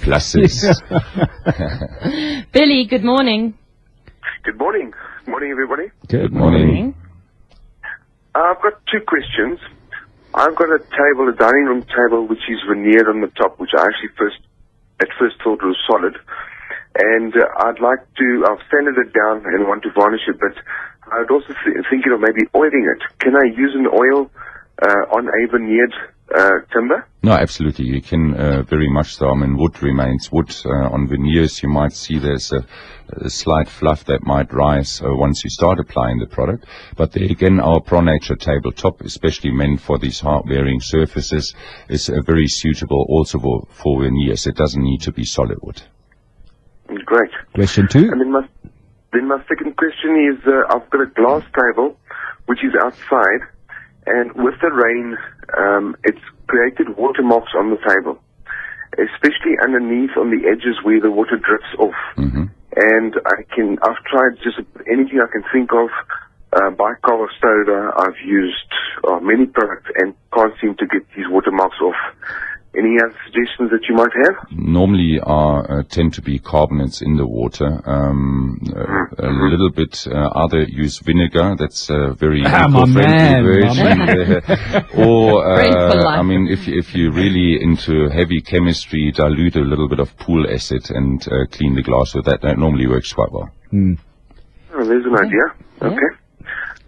pluses. Billy, good morning. Good morning. Morning, everybody. Good morning. I've got two questions. I've got a table, a dining room table, which is veneered on the top, which I actually at first thought was solid. And I've sanded it down and want to varnish it, but I was also thinking of maybe oiling it. Can I use an oil on a veneered timber? No, absolutely. You can very much so. I mean, wood remains wood. On veneers, you might see there's a slight fluff that might rise once you start applying the product. But there again, our ProNature tabletop, especially meant for these hard-wearing surfaces, is very suitable also for veneers. It doesn't need to be solid wood. Great. Question 2. And then my second question is, I've got a glass table, which is outside, and with the rain, it's created watermarks on the table, especially underneath on the edges where the water drips off. Mm-hmm. And I've tried just anything I can think of. Bicarb soda, I've used many products and can't seem to get these watermarks off. Any other suggestions that you might have? Normally tend to be carbonates in the water. A little bit either use vinegar, that's a very eco-friendly version. Or, I mean, if you're really into heavy chemistry, dilute a little bit of pool acid and clean the glass with that. That normally works quite well. Oh, there's an idea. Okay.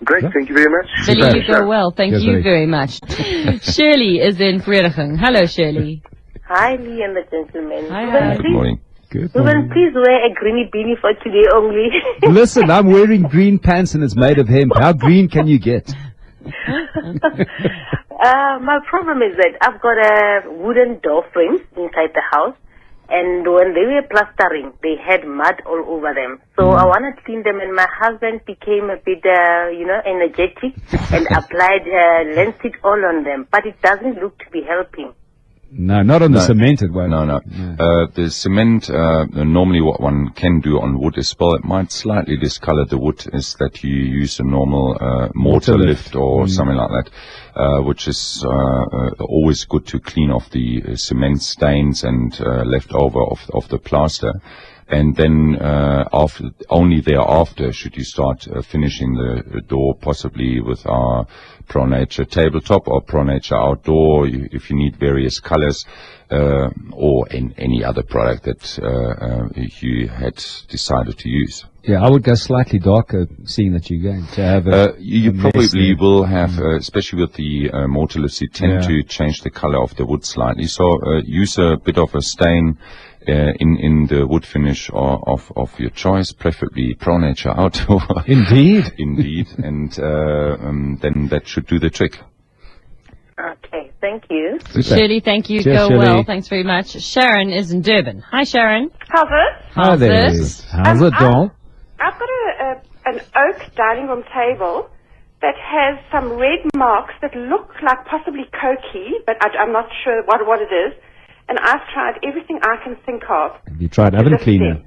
Great, thank you very much. Billy, you go well. Thank you very much. Shirley is in Vereniging. Hello, Shirley. Hi, Lee and the gentlemen. Hi. Good morning. Good Reuben, morning. please wear a greeny beanie for today only. Listen, I'm wearing green pants and it's made of hemp. How green can you get? My problem is that I've got a wooden door frame inside the house, and when they were plastering, they had mud all over them. So I want to clean them, and my husband became a bit, energetic and applied Lensit all on them, but it doesn't look to be helping. No, not on the cemented one. No. The cement, normally what one can do on wood as well, it might slightly discolor the wood, is that you use a normal mortar lift or something like that, which is always good to clean off the cement stains and leftover of the plaster. And then only thereafter should you start finishing the door, possibly with our ProNature tabletop or ProNature outdoor, if you need various colors, or in any other product that you had decided to use. Yeah, I would go slightly darker, seeing that you're going to have you probably will have, especially with the mortar lifts, you tend to change the color of the wood slightly. So use a bit of a stain in the wood finish of your choice, preferably ProNature outdoor. Indeed. And then that should do the trick. Okay, thank you. Shirley, thank you. Cheers, go Shirley. well. Thanks very much. Sharon is in Durban. Hi, Sharon. How's it? Hi there. this? How's it, doll? I've got an oak dining room table that has some red marks that look like possibly cokie, but I'm not sure what it is. And I've tried everything I can think of. Have you tried oven cleaner?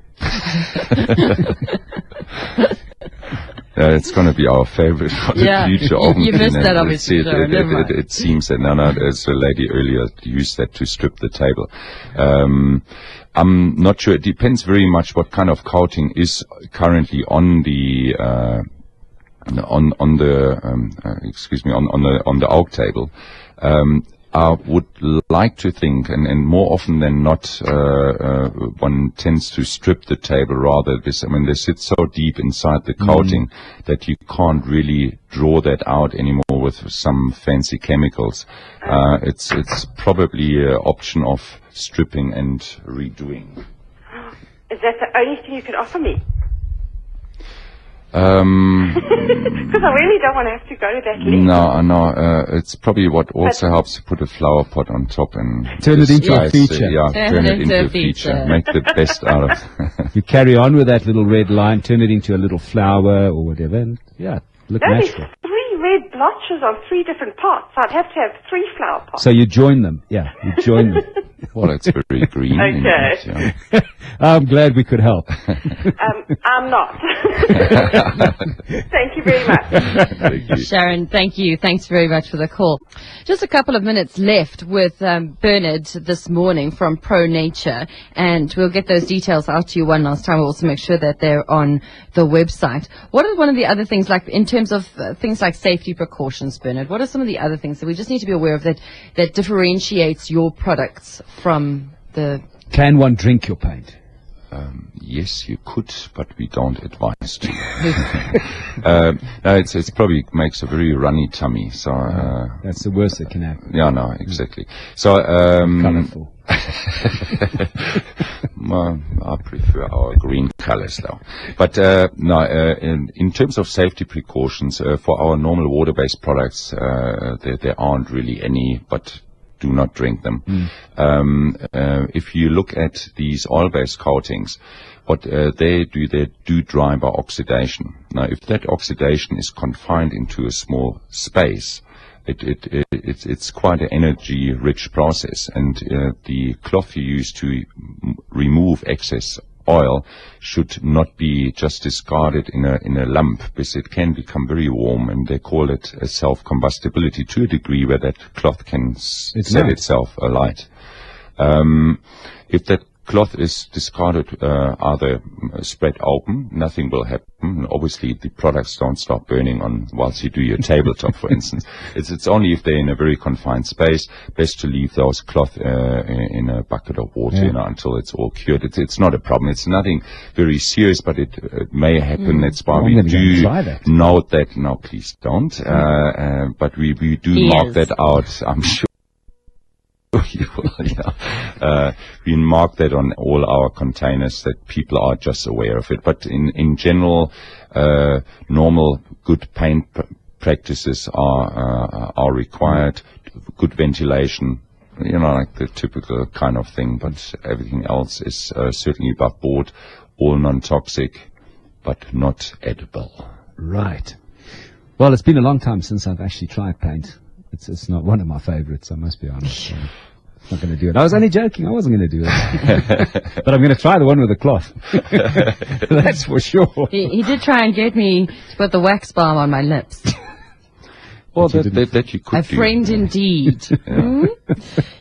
It's going to be our favorite for the future. You missed that, obviously. It seems that Nana, as a lady earlier, used that to strip the table. I'm not sure. It depends very much what kind of coating is currently on the on the oak table. I would like to think, and more often than not, one tends to strip the table rather. They sit so deep inside the coating that you can't really draw that out anymore with some fancy chemicals. It's probably an option of stripping and redoing. Is that the only thing you can offer me? Because I really don't want to have to go to that length. No. It's probably what also helps to put a flower pot on top and turn it into a feature. Turn it into a feature. Make the best out of it. You carry on with that little red line, turn it into a little flower or whatever, and look natural. Those 3 red blotches on 3 different pots. I'd have to have 3 flower pots. So you join them. Yeah, you join them. Well, it's very green. Okay. Yeah. I'm glad we could help. I'm not. Thank you very much. Thank you. Sharon, thank you. Thanks very much for the call. Just a couple of minutes left with Bernhard this morning from ProNature, and we'll get those details out to you one last time. We'll also make sure that they're on the website. What are one of the other things, like in terms of things like safety precautions, Bernhard? What are some of the other things that we just need to be aware of that differentiates your products from the... Can one drink your paint? Yes, you could, but we don't advise to. No, it's probably makes a very runny tummy. So that's the worst that can happen. Yeah, no, exactly. So Colourful. Well, I prefer our green colors though. But no, in terms of safety precautions for our normal water-based products, there aren't really any, but do not drink them. If you look at these oil-based coatings, what they do dry by oxidation. Now, if that oxidation is confined into a small space, it's quite an energy-rich process, and the cloth you use to remove excess oil should not be just discarded in a lump, because it can become very warm, and they call it a self-combustibility to a degree where that cloth can set itself alight. If that cloth is discarded either spread open, nothing will happen. Obviously, the products don't start burning on whilst you do your tabletop, for instance. It's only if they're in a very confined space. Best to leave those cloth in a bucket of water, until it's all cured. It's not a problem. It's nothing very serious, but it may happen. That's why we do note that. No, please don't. But we do mark that out, I'm sure. We mark that on all our containers, that people are just aware of it. But in general, normal good paint practices are required. Good ventilation, like the typical kind of thing. But everything else is certainly above board, all non-toxic, but not edible. Right. Well, it's been a long time since I've actually tried paint. It's not one of my favorites, I must be honest. I'm not going to do it. I was only joking. I wasn't going to do it. But I'm going to try the one with the cloth. That's for sure. He did try and get me to put the wax balm on my lips. Well, that you could A friend indeed.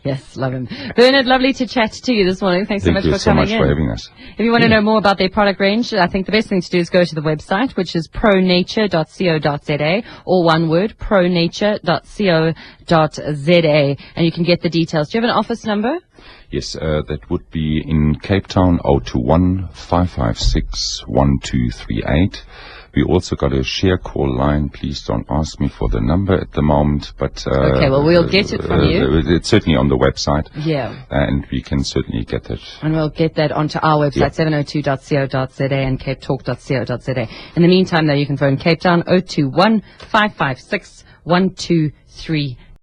Yes, love him. Bernhard, lovely to chat to you this morning. Thanks so much for coming in. Thank you so much for having us. If you want to know more about their product range, I think the best thing to do is go to the website, which is pronature.co.za, or one word, pronature.co.za, and you can get the details. Do you have an office number? Yes, that would be in Cape Town, 021-556-1238. We also got a share call line. Please don't ask me for the number at the moment, but okay, well, we'll get it from you. It's certainly on the website. Yeah. And we can certainly get that. And we'll get that onto our website, 702.co.za and capetalk.co.za. In the meantime, though, you can phone Cape Town 021-556-1238.